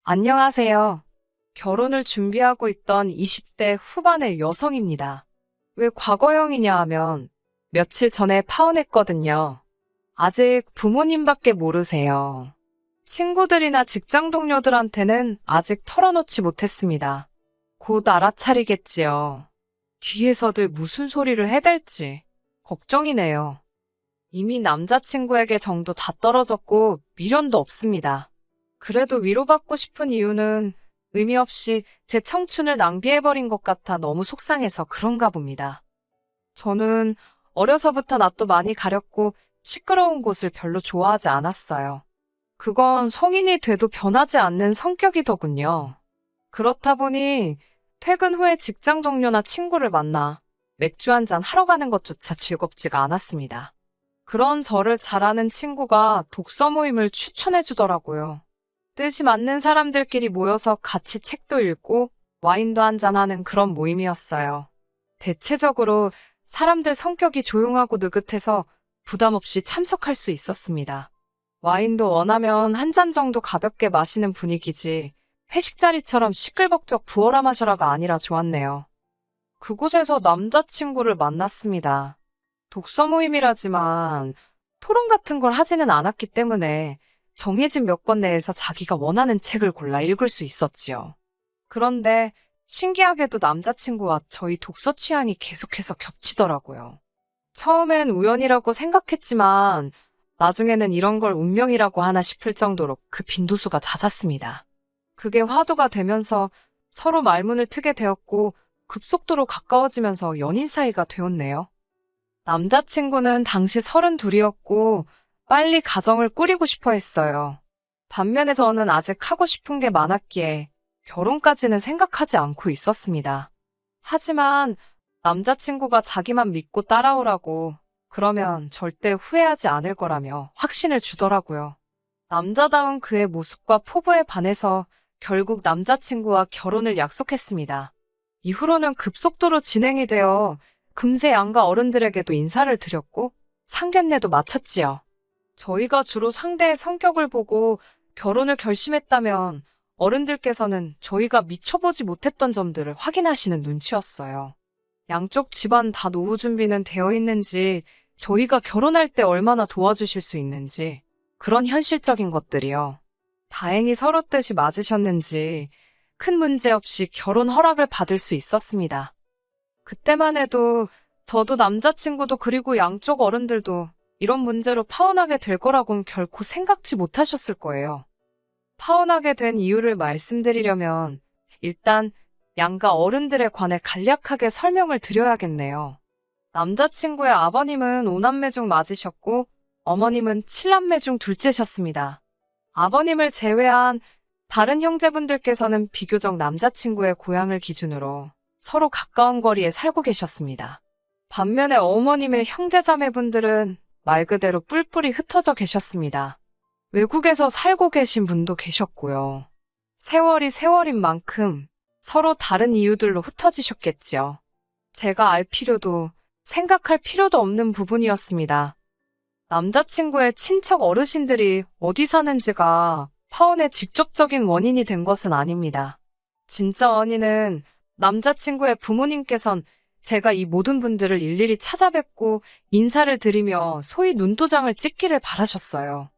안녕하세요. 결혼을 준비하고 있던 20대 후반의 여성입니다. 왜 과거형이냐 하면 며칠 전에 파혼했거든요. 아직 부모님밖에 모르세요. 친구들이나 직장 동료들한테는 아직 털어놓지 못했습니다. 곧 알아차리겠지요. 뒤에서들 무슨 소리를 해댈지 걱정이네요. 이미 남자친구에게 정도 다 떨어졌고 미련도 없습니다. 그래도 위로받고 싶은 이유는 의미 없이 제 청춘을 낭비해버린 것 같아 너무 속상해서 그런가 봅니다. 저는 어려서부터 낯도 많이 가렸고 시끄러운 곳을 별로 좋아하지 않았어요. 그건 성인이 돼도 변하지 않는 성격이더군요. 그렇다 보니 퇴근 후에 직장 동료나 친구를 만나 맥주 한잔 하러 가는 것조차 즐겁지가 않았습니다. 그런 저를 잘 아는 친구가 독서 모임을 추천해 주더라고요. 뜻이 맞는 사람들끼리 모여서 같이 책도 읽고 와인도 한잔하는 그런 모임이었어요. 대체적으로 사람들 성격이 조용하고 느긋해서 부담 없이 참석할 수 있었습니다. 와인도 원하면 한 잔 정도 가볍게 마시는 분위기지 회식 자리처럼 시끌벅적 부어라 마셔라가 아니라 좋았네요. 그곳에서 남자친구를 만났습니다. 독서 모임이라지만 토론 같은 걸 하지는 않았기 때문에 정해진 몇 권 내에서 자기가 원하는 책을 골라 읽을 수 있었지요. 그런데 신기하게도 남자친구와 저희 독서 취향이 계속해서 겹치더라고요. 처음엔 우연이라고 생각했지만 나중에는 이런 걸 운명이라고 하나 싶을 정도로 그 빈도수가 잦았습니다. 그게 화두가 되면서 서로 말문을 트게 되었고 급속도로 가까워지면서 연인 사이가 되었네요. 남자친구는 당시 32이었고 빨리 가정을 꾸리고 싶어 했어요. 반면에 저는 아직 하고 싶은 게 많았기에 결혼까지는 생각하지 않고 있었습니다. 하지만 남자친구가 자기만 믿고 따라오라고 그러면 절대 후회하지 않을 거라며 확신을 주더라고요. 남자다운 그의 모습과 포부에 반해서 결국 남자친구와 결혼을 약속했습니다. 이후로는 급속도로 진행이 되어 금세 양가 어른들에게도 인사를 드렸고 상견례도 마쳤지요. 저희가 주로 상대의 성격을 보고 결혼을 결심했다면 어른들께서는 저희가 미쳐보지 못했던 점들을 확인하시는 눈치였어요. 양쪽 집안 다 노후 준비는 되어 있는지, 저희가 결혼할 때 얼마나 도와주실 수 있는지, 그런 현실적인 것들이요. 다행히 서로 뜻이 맞으셨는지 큰 문제 없이 결혼 허락을 받을 수 있었습니다. 그때만 해도 저도 남자친구도 그리고 양쪽 어른들도 이런 문제로 파혼하게 될 거라고는 결코 생각지 못하셨을 거예요. 파혼하게 된 이유를 말씀드리려면 일단 양가 어른들에 관해 간략하게 설명을 드려야겠네요. 남자친구의 아버님은 5남매 중 맞으셨고 어머님은 7남매 중 둘째셨습니다. 아버님을 제외한 다른 형제분들께서는 비교적 남자친구의 고향을 기준으로 서로 가까운 거리에 살고 계셨습니다. 반면에 어머님의 형제자매분들은 말 그대로 뿔뿔이 흩어져 계셨습니다. 외국에서 살고 계신 분도 계셨고요. 세월이 세월인 만큼 서로 다른 이유들로 흩어지셨겠지요. 제가 알 필요도 생각할 필요도 없는 부분이었습니다. 남자친구의 친척 어르신들이 어디 사는지가 파혼의 직접적인 원인이 된 것은 아닙니다. 진짜 원인은 남자친구의 부모님께선 제가 이 모든 분들을 일일이 찾아뵙고 인사를 드리며 소위 눈도장을 찍기를 바라셨어요.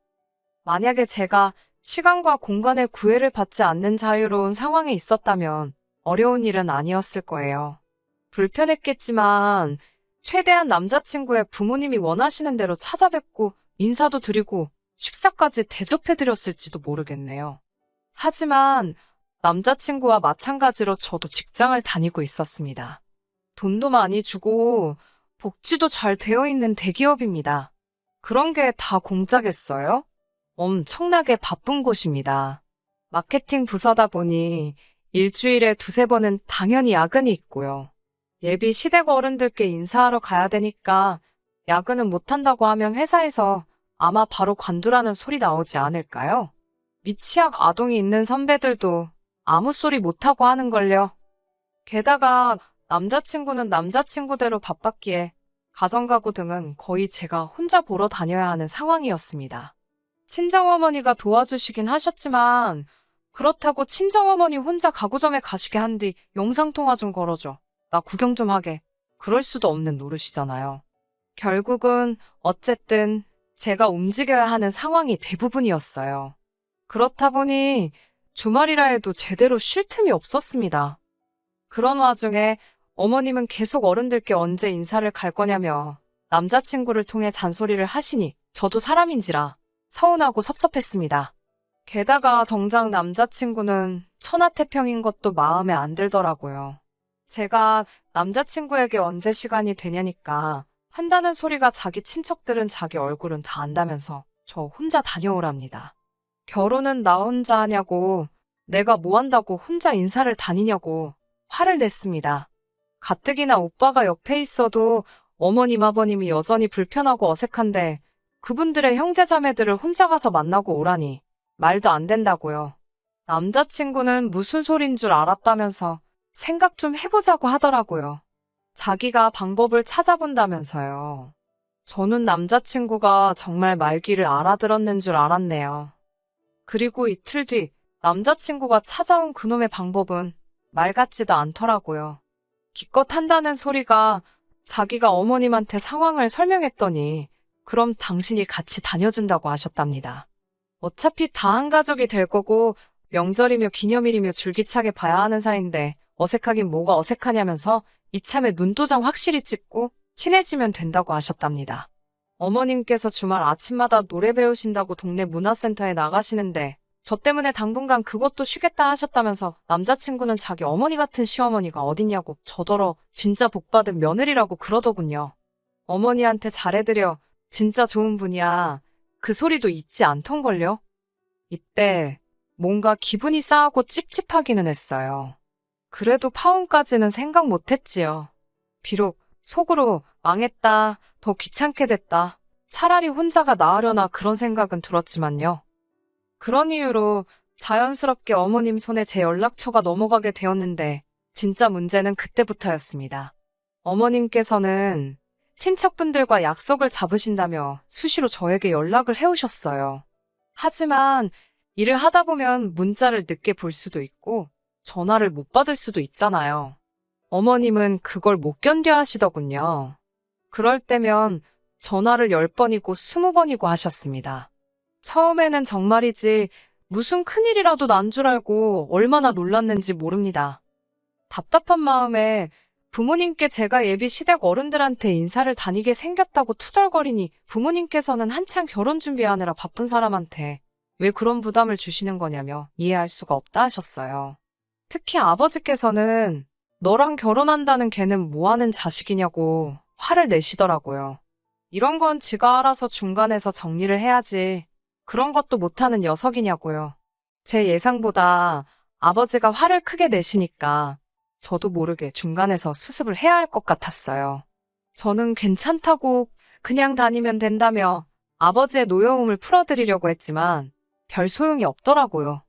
만약에 제가 시간과 공간의 구애를 받지 않는 자유로운 상황에 있었다면 어려운 일은 아니었을 거예요. 불편했겠지만 최대한 남자친구의 부모님이 원하시는 대로 찾아뵙고 인사도 드리고 식사까지 대접해드렸을지도 모르겠네요. 하지만 남자친구와 마찬가지로 저도 직장을 다니고 있었습니다. 돈도 많이 주고 복지도 잘 되어 있는 대기업입니다. 그런 게 다 공짜겠어요? 엄청나게 바쁜 곳입니다. 마케팅 부서다 보니 일주일에 두세 번은 당연히 야근이 있고요. 예비 시댁 어른들께 인사하러 가야 되니까 야근은 못한다고 하면 회사에서 아마 바로 관두라는 소리 나오지 않을까요? 미취학 아동이 있는 선배들도 아무 소리 못하고 하는걸요. 게다가 남자친구는 남자친구대로 바빴기에 가정가구 등은 거의 제가 혼자 보러 다녀야 하는 상황이었습니다. 친정어머니가 도와주시긴 하셨지만 그렇다고 친정어머니 혼자 가구점에 가시게 한 뒤 영상통화 좀 걸어줘. 나 구경 좀 하게. 그럴 수도 없는 노릇이잖아요. 결국은 어쨌든 제가 움직여야 하는 상황이 대부분이었어요. 그렇다 보니 주말이라 해도 제대로 쉴 틈이 없었습니다. 그런 와중에 어머님은 계속 어른들께 언제 인사를 갈 거냐며 남자친구를 통해 잔소리를 하시니 저도 사람인지라 서운하고 섭섭했습니다. 게다가 정작 남자친구는 천하태평인 것도 마음에 안 들더라고요. 제가 남자친구에게 언제 시간이 되냐니까 한다는 소리가 자기 친척들은 자기 얼굴은 다 안다면서 저 혼자 다녀오랍니다. 결혼은 나 혼자 하냐고, 내가 뭐 한다고 혼자 인사를 다니냐고 화를 냈습니다. 가뜩이나 오빠가 옆에 있어도 어머님 아버님이 여전히 불편하고 어색한데 그분들의 형제자매들을 혼자 가서 만나고 오라니 말도 안 된다고요. 남자친구는 무슨 소린 줄 알았다면서 생각 좀 해보자고 하더라고요. 자기가 방법을 찾아본다면서요. 저는 남자친구가 정말 말귀를 알아들었는 줄 알았네요. 그리고 이틀 뒤 남자친구가 찾아온 그놈의 방법은 말 같지도 않더라고요. 기껏 한다는 소리가 자기가 어머님한테 상황을 설명했더니 그럼 당신이 같이 다녀준다고 하셨답니다. 어차피 다 한 가족이 될 거고 명절이며 기념일이며 줄기차게 봐야 하는 사이인데 어색하긴 뭐가 어색하냐면서 이참에 눈도장 확실히 찍고 친해지면 된다고 하셨답니다. 어머님께서 주말 아침마다 노래 배우신다고 동네 문화센터에 나가시는데 저 때문에 당분간 그것도 쉬겠다 하셨다면서 남자친구는 자기 어머니 같은 시어머니가 어딨냐고 저더러 진짜 복받은 며느리라고 그러더군요. 어머니한테 잘해드려 진짜 좋은 분이야. 그 소리도 잊지 않던걸요? 이때 뭔가 기분이 싸하고 찝찝하기는 했어요. 그래도 파혼까지는 생각 못했지요. 비록 속으로 망했다, 더 귀찮게 됐다, 차라리 혼자가 나으려나 그런 생각은 들었지만요. 그런 이유로 자연스럽게 어머님 손에 제 연락처가 넘어가게 되었는데 진짜 문제는 그때부터였습니다. 어머님께서는 친척분들과 약속을 잡으신다며 수시로 저에게 연락을 해오셨어요. 하지만 일을 하다 보면 문자를 늦게 볼 수도 있고 전화를 못 받을 수도 있잖아요. 어머님은 그걸 못 견뎌 하시더군요. 그럴 때면 전화를 10번이고 20번이고 하셨습니다. 처음에는 정말이지 무슨 큰일이라도 난 줄 알고 얼마나 놀랐는지 모릅니다. 답답한 마음에 부모님께 제가 예비 시댁 어른들한테 인사를 다니게 생겼다고 투덜거리니 부모님께서는 한창 결혼 준비하느라 바쁜 사람한테 왜 그런 부담을 주시는 거냐며 이해할 수가 없다 하셨어요. 특히 아버지께서는 너랑 결혼한다는 걔는 뭐 하는 자식이냐고 화를 내시더라고요. 이런 건 지가 알아서 중간에서 정리를 해야지. 그런 것도 못하는 녀석이냐고요. 제 예상보다 아버지가 화를 크게 내시니까 저도 모르게 중간에서 수습을 해야 할 것 같았어요. 저는 괜찮다고 그냥 다니면 된다며 아버지의 노여움을 풀어드리려고 했지만 별 소용이 없더라고요.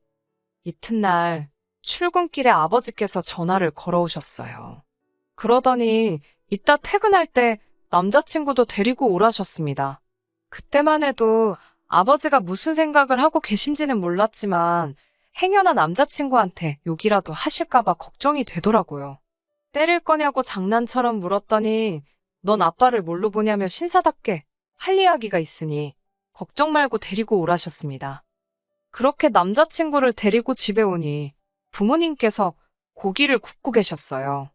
이튿날 출근길에 아버지께서 전화를 걸어오셨어요. 그러더니 이따 퇴근할 때 남자친구도 데리고 오라셨습니다. 그때만 해도 아버지가 무슨 생각을 하고 계신지는 몰랐지만 행여나 남자친구한테 욕이라도 하실까봐 걱정이 되더라고요. 때릴 거냐고 장난처럼 물었더니 넌 아빠를 뭘로 보냐며 신사답게 할 이야기가 있으니 걱정 말고 데리고 오라셨습니다. 그렇게 남자친구를 데리고 집에 오니 부모님께서 고기를 굽고 계셨어요.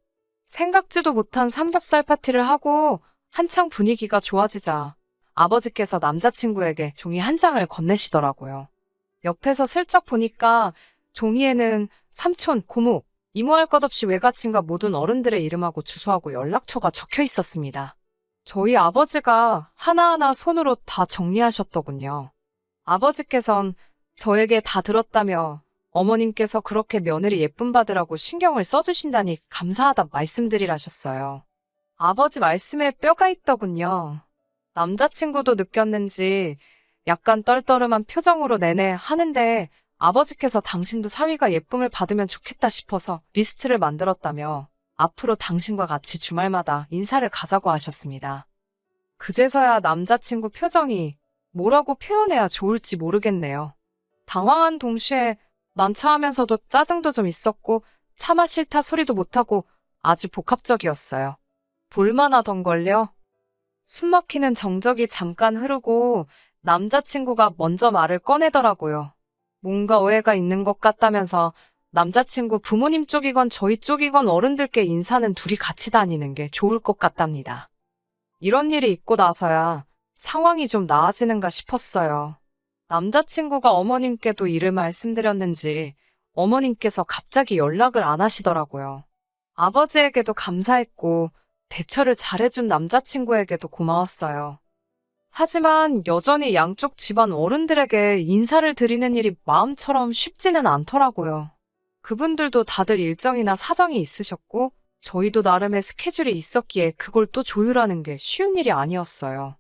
생각지도 못한 삼겹살 파티를 하고 한창 분위기가 좋아지자 아버지께서 남자친구에게 종이 한 장을 건네시더라고요. 옆에서 슬쩍 보니까 종이에는 삼촌, 고모, 이모 할 것 없이 외갓집과 모든 어른들의 이름하고 주소하고 연락처가 적혀 있었습니다. 저희 아버지가 하나하나 손으로 다 정리하셨더군요. 아버지께선 저에게 다 들었다며 어머님께서 그렇게 며느리 예쁨 받으라고 신경을 써주신다니 감사하다 말씀드리라셨어요. 아버지 말씀에 뼈가 있더군요. 남자친구도 느꼈는지 약간 떨떠름한 표정으로 내내 하는데 아버지께서 당신도 사위가 예쁨을 받으면 좋겠다 싶어서 리스트를 만들었다며 앞으로 당신과 같이 주말마다 인사를 가자고 하셨습니다. 그제서야 남자친구 표정이 뭐라고 표현해야 좋을지 모르겠네요. 당황한 동시에 난처하면서도 짜증도 좀 있었고 차마 싫다 소리도 못하고 아주 복합적이었어요. 볼만하던걸요? 숨막히는 정적이 잠깐 흐르고 남자친구가 먼저 말을 꺼내더라고요. 뭔가 오해가 있는 것 같다면서 남자친구 부모님 쪽이건 저희 쪽이건 어른들께 인사는 둘이 같이 다니는 게 좋을 것 같답니다. 이런 일이 있고 나서야 상황이 좀 나아지는가 싶었어요. 남자친구가 어머님께도 이를 말씀드렸는지 어머님께서 갑자기 연락을 안 하시더라고요. 아버지에게도 감사했고 대처를 잘해준 남자친구에게도 고마웠어요. 하지만 여전히 양쪽 집안 어른들에게 인사를 드리는 일이 마음처럼 쉽지는 않더라고요. 그분들도 다들 일정이나 사정이 있으셨고 저희도 나름의 스케줄이 있었기에 그걸 또 조율하는 게 쉬운 일이 아니었어요.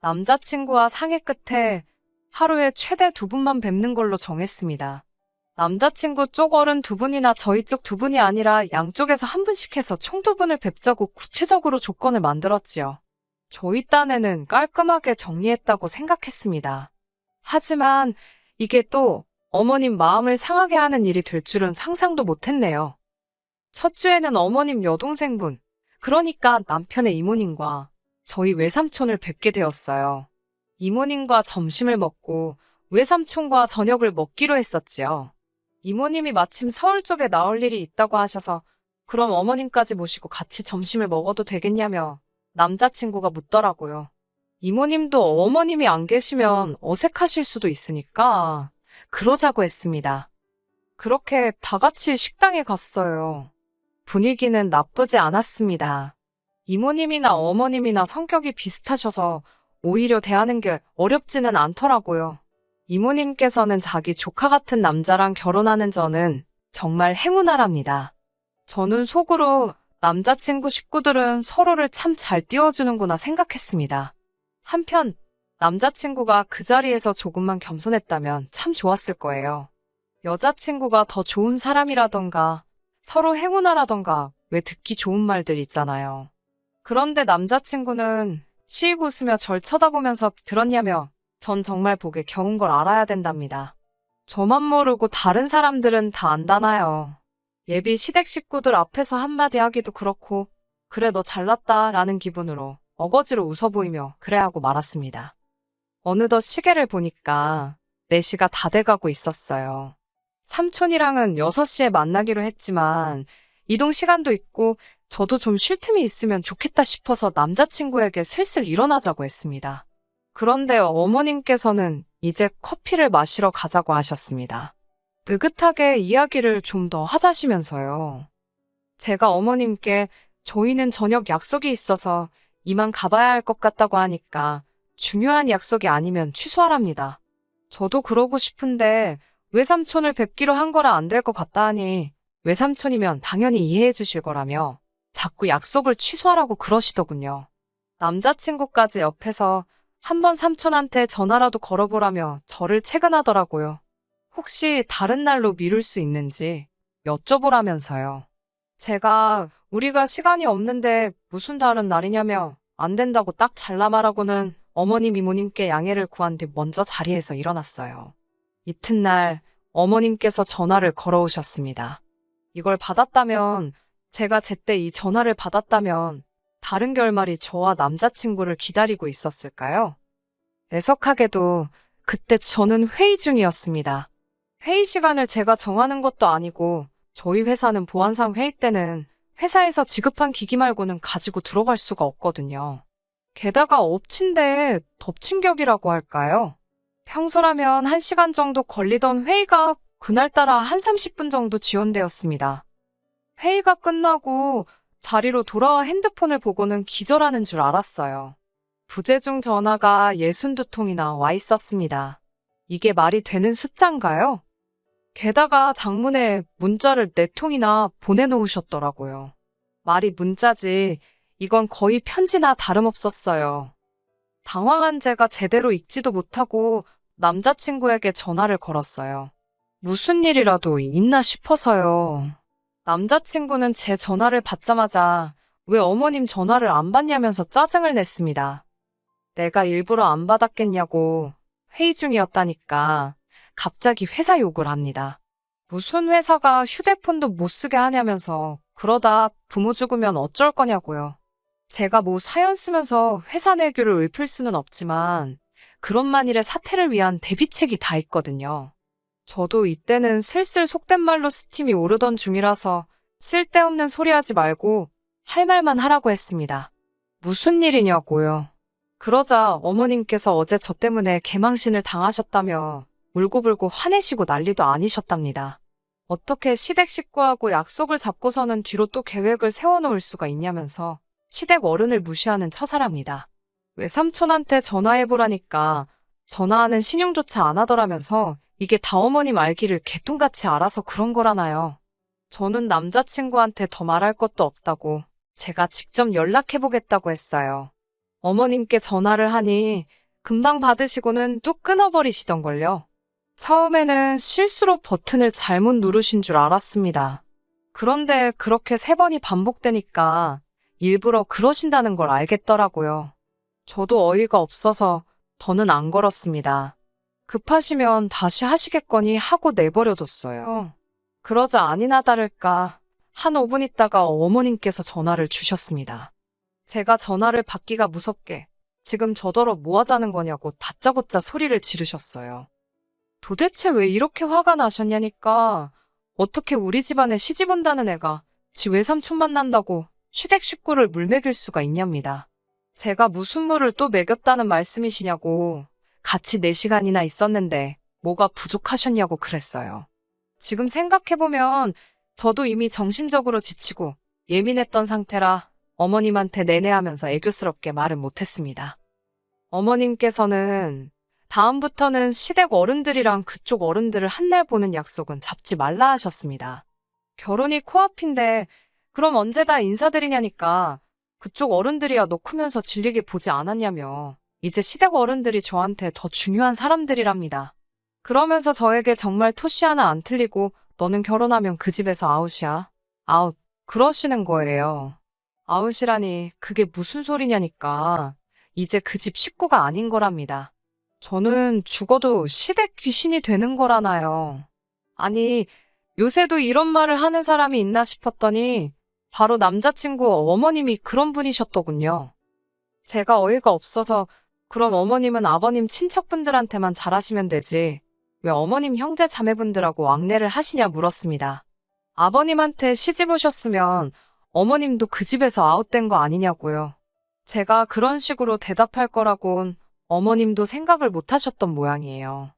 남자친구와 상의 끝에 하루에 최대 2분만 뵙는 걸로 정했습니다. 남자친구 쪽 어른 2분이나 저희 쪽 2분이 아니라 양쪽에서 1분씩 해서 총 2분을 뵙자고 구체적으로 조건을 만들었지요. 저희 딴에는 깔끔하게 정리했다고 생각했습니다. 하지만 이게 또 어머님 마음을 상하게 하는 일이 될 줄은 상상도 못했네요. 첫 주에는 어머님 여동생분, 그러니까 남편의 이모님과 저희 외삼촌을 뵙게 되었어요. 이모님과 점심을 먹고 외삼촌과 저녁을 먹기로 했었지요. 이모님이 마침 서울 쪽에 나올 일이 있다고 하셔서 그럼 어머님까지 모시고 같이 점심을 먹어도 되겠냐며 남자친구가 묻더라고요. 이모님도 어머님이 안 계시면 어색하실 수도 있으니까 그러자고 했습니다. 그렇게 다 같이 식당에 갔어요. 분위기는 나쁘지 않았습니다. 이모님이나 어머님이나 성격이 비슷하셔서 오히려 대하는 게 어렵지는 않더라고요. 이모님께서는 자기 조카 같은 남자랑 결혼하는 저는 정말 행운아랍니다. 저는 속으로 남자친구 식구들은 서로를 참 잘 띄워주는구나 생각했습니다. 한편 남자친구가 그 자리에서 조금만 겸손했다면 참 좋았을 거예요. 여자친구가 더 좋은 사람이라던가 서로 행운아라던가 왜 듣기 좋은 말들 있잖아요. 그런데 남자친구는 씩 웃으며 절 쳐다보면서 들었냐며 전 정말 복에 겨운 걸 알아야 된답니다. 저만 모르고 다른 사람들은 다 안다나요. 예비 시댁 식구들 앞에서 한마디 하기도 그렇고 그래 너 잘났다 라는 기분으로 어거지로 웃어 보이며 그래 하고 말았습니다. 어느덧 시계를 보니까 4시가 다 돼가고 있었어요. 삼촌이랑은 6시에 만나기로 했지만 이동 시간도 있고 저도 좀 쉴 틈이 있으면 좋겠다 싶어서 남자친구에게 슬슬 일어나자고 했습니다. 그런데 어머님께서는 이제 커피를 마시러 가자고 하셨습니다. 느긋하게 이야기를 좀 더 하자시면서요. 제가 어머님께 저희는 저녁 약속이 있어서 이만 가봐야 할 것 같다고 하니까 중요한 약속이 아니면 취소하랍니다. 저도 그러고 싶은데 외삼촌을 뵙기로 한 거라 안 될 것 같다 하니 외삼촌이면 당연히 이해해 주실 거라며 자꾸 약속을 취소하라고 그러시더군요. 남자친구까지 옆에서 한번 삼촌한테 전화라도 걸어보라며 저를 채근하더라고요. 혹시 다른 날로 미룰 수 있는지 여쭤보라면서요. 제가 우리가 시간이 없는데 무슨 다른 날이냐며 안 된다고 딱 잘라 말하고는 어머님 이모님께 양해를 구한 뒤 먼저 자리에서 일어났어요. 이튿날 어머님께서 전화를 걸어오셨습니다. 이걸 받았다면 제가 제때 이 전화를 받았다면 다른 결말이 저와 남자친구를 기다리고 있었을까요? 애석하게도 그때 저는 회의 중이었습니다. 회의 시간을 제가 정하는 것도 아니고 저희 회사는 보안상 회의 때는 회사에서 지급한 기기 말고는 가지고 들어갈 수가 없거든요. 게다가 엎친데 덮친 격이라고 할까요? 평소라면 1시간 정도 걸리던 회의가 그날따라 한 30분 정도 지연되었습니다. 회의가 끝나고 자리로 돌아와 핸드폰을 보고는 기절하는 줄 알았어요. 부재중 전화가 62통이나 와 있었습니다. 이게 말이 되는 숫자인가요? 게다가 장문에 문자를 4통이나 보내놓으셨더라고요. 말이 문자지 이건 거의 편지나 다름없었어요. 당황한 제가 제대로 읽지도 못하고 남자친구에게 전화를 걸었어요. 무슨 일이라도 있나 싶어서요. 남자친구는 제 전화를 받자마자 왜 어머님 전화를 안 받냐면서 짜증을 냈습니다. 내가 일부러 안 받았겠냐고 회의 중이었다니까 갑자기 회사 욕을 합니다. 무슨 회사가 휴대폰도 못 쓰게 하냐면서 그러다 부모 죽으면 어쩔 거냐고요. 제가 뭐 사연 쓰면서 회사 내교를 읊을 수는 없지만 그런 만일의 사태를 위한 대비책이 다 있거든요. 저도 이때는 슬슬 속된 말로 스팀이 오르던 중이라서 쓸데없는 소리 하지 말고 할 말만 하라고 했습니다. 무슨 일이냐고요. 그러자 어머님께서 어제 저 때문에 개망신을 당하셨다며 울고불고 화내시고 난리도 아니셨답니다. 어떻게 시댁 식구하고 약속을 잡고서는 뒤로 또 계획을 세워놓을 수가 있냐면서 시댁 어른을 무시하는 처사랍니다. 외삼촌한테 전화해보라니까 전화하는 신용조차 안 하더라면서 이게 다 어머님 알기를 개똥같이 알아서 그런 거라나요. 저는 남자친구한테 더 말할 것도 없다고 제가 직접 연락해보겠다고 했어요. 어머님께 전화를 하니 금방 받으시고는 뚝 끊어버리시던걸요. 처음에는 실수로 버튼을 잘못 누르신 줄 알았습니다. 그런데 그렇게 3번이 반복되니까 일부러 그러신다는 걸 알겠더라고요. 저도 어이가 없어서 더는 안 걸었습니다. 급하시면 다시 하시겠거니 하고 내버려뒀어요. 그러자 아니나 다를까 한 5분 있다가 어머님께서 전화를 주셨습니다. 제가 전화를 받기가 무섭게 지금 저더러 뭐 하자는 거냐고 다짜고짜 소리를 지르셨어요. 도대체 왜 이렇게 화가 나셨냐니까 어떻게 우리 집안에 시집 온다는 애가 지 외삼촌 만난다고 시댁 식구를 물먹일 수가 있냐입니다. 제가 무슨 물을 또 먹였다는 말씀이시냐고 같이 4시간이나 있었는데 뭐가 부족하셨냐고 그랬어요. 지금 생각해보면 저도 이미 정신적으로 지치고 예민했던 상태라 어머님한테 내내하면서 애교스럽게 말은 못했습니다. 어머님께서는 다음부터는 시댁 어른들이랑 그쪽 어른들을 한날 보는 약속은 잡지 말라 하셨습니다. 결혼이 코앞인데 그럼 언제 다 인사드리냐니까 그쪽 어른들이야 너 크면서 질리게 보지 않았냐며 이제 시댁 어른들이 저한테 더 중요한 사람들이랍니다. 그러면서 저에게 정말 토시 하나 안 틀리고 너는 결혼하면 그 집에서 아웃이야. 아웃. 그러시는 거예요. 아웃이라니 그게 무슨 소리냐니까 이제 그 집 식구가 아닌 거랍니다. 저는 죽어도 시댁 귀신이 되는 거라나요. 아니 요새도 이런 말을 하는 사람이 있나 싶었더니 바로 남자친구 어머님이 그런 분이셨더군요. 제가 어이가 없어서 그럼 어머님은 아버님 친척분들한테만 잘하시면 되지 왜 어머님 형제 자매분들하고 왕래를 하시냐 물었습니다. 아버님한테 시집 오셨으면 어머님도 그 집에서 아웃된 거 아니냐고요. 제가 그런 식으로 대답할 거라곤 어머님도 생각을 못 하셨던 모양이에요.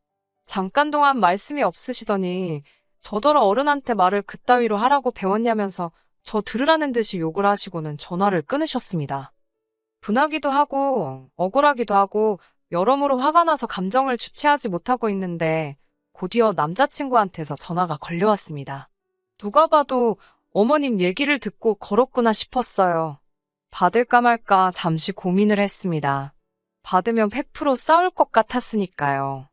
잠깐 동안 말씀이 없으시더니 저더러 어른한테 말을 그따위로 하라고 배웠냐면서 저 들으라는 듯이 욕을 하시고는 전화를 끊으셨습니다. 분하기도 하고 억울하기도 하고 여러모로 화가 나서 감정을 주체하지 못하고 있는데 곧이어 남자친구한테서 전화가 걸려왔습니다. 누가 봐도 어머님 얘기를 듣고 걸었구나 싶었어요. 받을까 말까 잠시 고민을 했습니다. 받으면 100% 싸울 것 같았으니까요.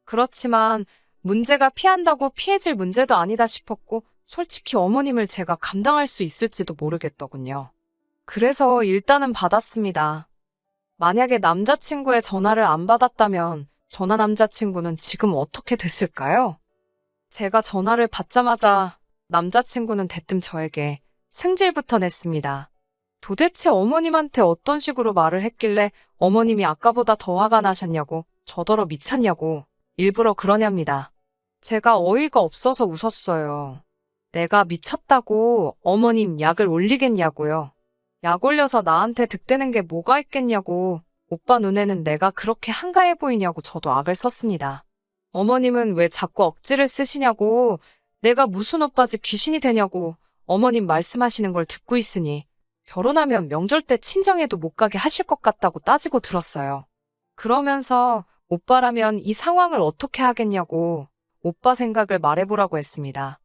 그렇지만 문제가 피한다고 피해질 문제도 아니다 싶었고 솔직히 어머님을 제가 감당할 수 있을지도 모르겠더군요. 그래서 일단은 받았습니다. 만약에 남자친구의 전화를 안 받았다면 전화 남자친구는 지금 어떻게 됐을까요? 제가 전화를 받자마자 남자친구는 대뜸 저에게 승질부터 냈습니다. 도대체 어머님한테 어떤 식으로 말을 했길래 어머님이 아까보다 더 화가 나셨냐고 저더러 미쳤냐고 일부러 그러냐입니다. 제가 어이가 없어서 웃었어요. 내가 미쳤다고 어머님 약을 올리겠냐고요. 약 올려서 나한테 득대는 게 뭐가 있겠냐고 오빠 눈에는 내가 그렇게 한가해 보이냐고 저도 악을 썼습니다. 어머님은 왜 자꾸 억지를 쓰시냐고 내가 무슨 오빠 집 귀신이 되냐고 어머님 말씀하시는 걸 듣고 있으니 결혼하면 명절 때 친정에도 못 가게 하실 것 같다고 따지고 들었어요. 그러면서 오빠라면 이 상황을 어떻게 하겠냐고 오빠 생각을 말해보라고 했습니다.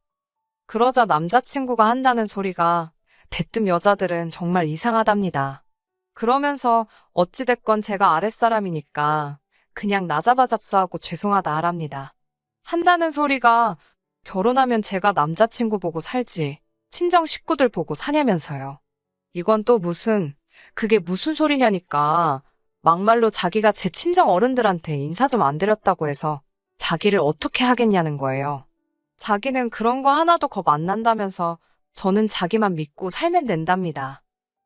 그러자 남자친구가 한다는 소리가 대뜸 여자들은 정말 이상하답니다. 그러면서 어찌됐건 제가 아랫사람이니까 그냥 나 잡아 잡수하고 죄송하다 하랍니다. 한다는 소리가 결혼하면 제가 남자친구 보고 살지 친정 식구들 보고 사냐면서요. 이건 또 그게 무슨 소리냐니까 막말로 자기가 제 친정 어른들한테 인사 좀 안 드렸다고 해서 자기를 어떻게 하겠냐는 거예요. 자기는 그런 거 하나도 겁 안 난다면서 저는 자기만 믿고 살면 된답니다.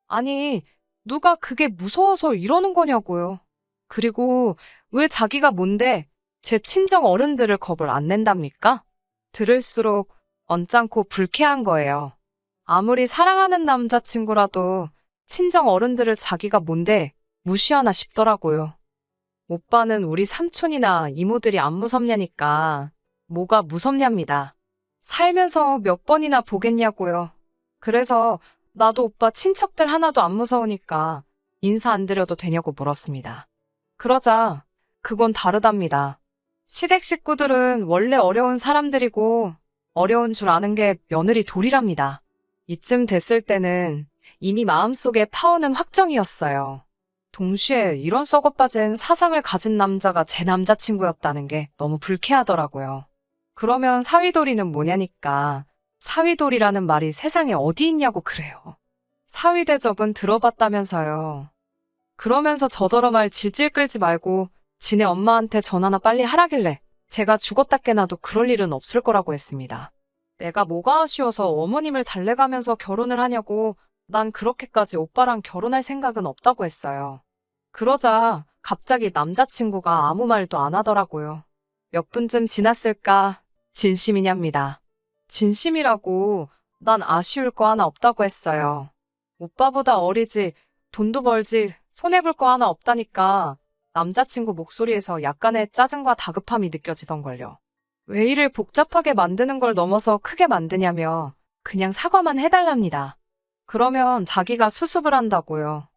아니, 누가 그게 무서워서 이러는 거냐고요. 그리고 왜 자기가 뭔데 제 친정 어른들을 겁을 안 낸답니까? 들을수록 언짢고 불쾌한 거예요. 아무리 사랑하는 남자친구라도 친정 어른들을 자기가 뭔데 무시하나 싶더라고요. 오빠는 우리 삼촌이나 이모들이 안 무섭냐니까 뭐가 무섭냐입니다. 살면서 몇 번이나 보겠냐고요. 그래서 나도 오빠 친척들 하나도 안 무서우니까 인사 안 드려도 되냐고 물었습니다. 그러자 그건 다르답니다. 시댁 식구들은 원래 어려운 사람들이고 어려운 줄 아는 게 며느리 도리랍니다. 이쯤 됐을 때는 이미 마음속에 파오는 확정이었어요. 동시에 이런 썩어빠진 사상을 가진 남자가 제 남자친구였다는 게 너무 불쾌하더라고요. 그러면 사위돌이는 뭐냐니까 사위돌이라는 말이 세상에 어디 있냐고 그래요. 사위대접은 들어봤다면서요. 그러면서 저더러 말 질질 끌지 말고 지네 엄마한테 전화나 빨리 하라길래 제가 죽었다 깨나도 그럴 일은 없을 거라고 했습니다. 내가 뭐가 아쉬워서 어머님을 달래가면서 결혼을 하냐고 난 그렇게까지 오빠랑 결혼할 생각은 없다고 했어요. 그러자 갑자기 남자친구가 아무 말도 안 하더라고요. 몇 분쯤 지났을까 진심이냐입니다. 진심이라고 난 아쉬울 거 하나 없다고 했어요. 오빠보다 어리지 돈도 벌지 손해볼 거 하나 없다니까 남자친구 목소리에서 약간의 짜증과 다급함이 느껴지던걸요. 왜 일을 복잡하게 만드는 걸 넘어서 크게 만드냐며 그냥 사과만 해달랍니다. 그러면 자기가 수습을 한다고요.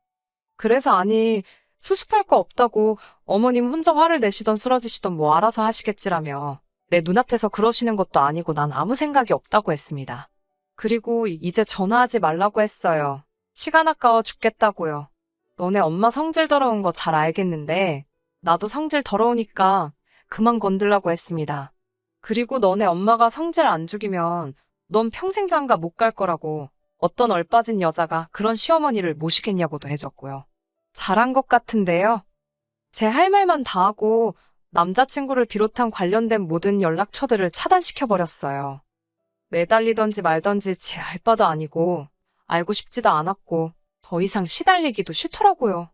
그래서 아니 수습할 거 없다고 어머님 혼자 화를 내시던 쓰러지시던 뭐 알아서 하시겠지라며 내 눈앞에서 그러시는 것도 아니고 난 아무 생각이 없다고 했습니다. 그리고 이제 전화하지 말라고 했어요. 시간 아까워 죽겠다고요. 너네 엄마 성질 더러운 거 잘 알겠는데 나도 성질 더러우니까 그만 건들라고 했습니다. 그리고 너네 엄마가 성질 안 죽이면 넌 평생 장가 못 갈 거라고 어떤 얼빠진 여자가 그런 시어머니를 모시겠냐고도 해줬고요. 잘한 것 같은데요. 제 할 말만 다 하고 남자친구를 비롯한 관련된 모든 연락처들을 차단시켜버렸어요. 매달리던지 말던지 제 알바도 아니고 알고 싶지도 않았고 더 이상 시달리기도 싫더라고요.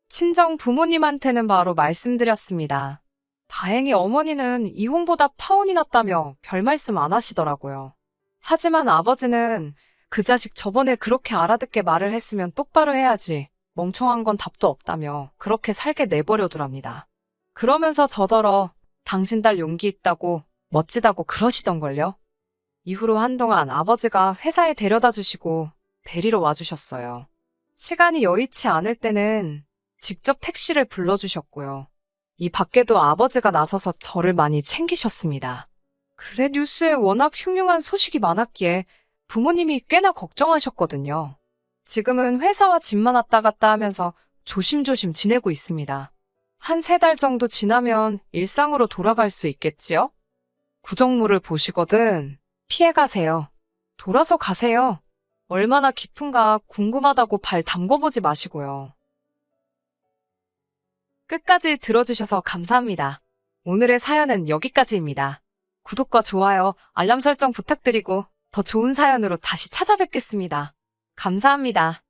친정 부모님한테는 바로 말씀드렸습니다. 다행히 어머니는 이혼보다 파혼이 낫다며 별 말씀 안 하시더라고요. 하지만 아버지는 그 자식 저번에 그렇게 알아듣게 말을 했으면 똑바로 해야지. 멍청한 건 답도 없다며 그렇게 살게 내버려두랍니다. 그러면서 저더러 당신 딸 용기 있다고 멋지다고 그러시던걸요. 이후로 한동안 아버지가 회사에 데려다 주시고 데리러 와주셨어요. 시간이 여의치 않을 때는 직접 택시를 불러주셨고요. 이 밖에도 아버지가 나서서 저를 많이 챙기셨습니다. 그래 뉴스에 워낙 흉흉한 소식이 많았기에 부모님이 꽤나 걱정하셨거든요. 지금은 회사와 집만 왔다 갔다 하면서 조심조심 지내고 있습니다. 한 3달 정도 지나면 일상으로 돌아갈 수 있겠지요? 구정물을 보시거든 피해가세요. 돌아서 가세요. 얼마나 깊은가 궁금하다고 발 담궈보지 마시고요. 끝까지 들어주셔서 감사합니다. 오늘의 사연은 여기까지입니다. 구독과 좋아요, 알람 설정 부탁드리고 더 좋은 사연으로 다시 찾아뵙겠습니다. 감사합니다.